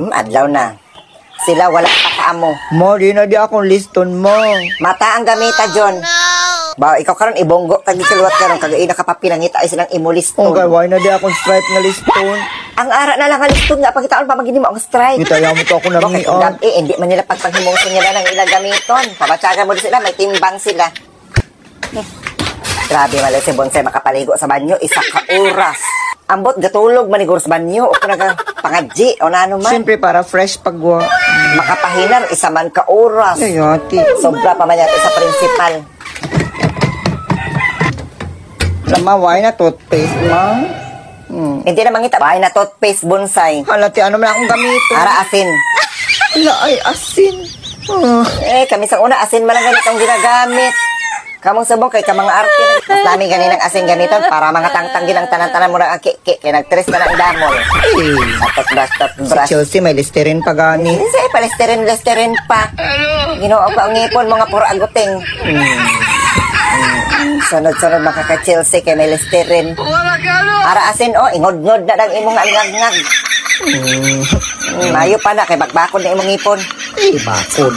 Adlaw na. Sila wala pa kaamo. Mo, di na di akong liston mo. Mata ang gamita, John. Ba, ikaw karon ibonggo kag gikiluwat karon kag ina ka pa pinangita ay silang imuliston. Okay, why na di akong stripe na liston? Ang ara na lang ang liston nga pagkitaon pa magini mo ang strike. Itaya mo to ako na Okay, hindi man nila pagpanghimungson nila ng ilang gamiton. Pabatsagan mo sila, may timbang sila. Grabe malay si Bonsai makapaligo sa banyo, isa ka oras. Ambot gatulog maniguro sa banyo o kung pangadji o na ano man. Siyempre para fresh pagwa. Makapahinar, isa man ka oras. Ayati. Sobra pa man yata sa principal. Lama, why na toothpaste, ma? Hindi na mangita. Bahay na toothpaste, Bonsai. Halati, ano man akong gamitin? Ara asin. Ala, ay, asin. Kami sa una, asin man lang ganitong ginagamit. Kamong sabong kay kamang arte. Mas namin ganinang asin ganiton para mga tangtanggin ang tanan-tanan mo na ang kiki. Kaya nagtres ka ng damol. Tot brush. Si Chelsea, may listerin pa gani. Hindi pa, listerin pa. Ginoo pa ang ngipon, mga puro aguting. Sunod-sunod makaka-Chelsea kay may listerin. Ara asin, ingod-ngod na lang imong angag-ngag. Mayo pa na, kay bakbakon na imong ngipon. Bakod.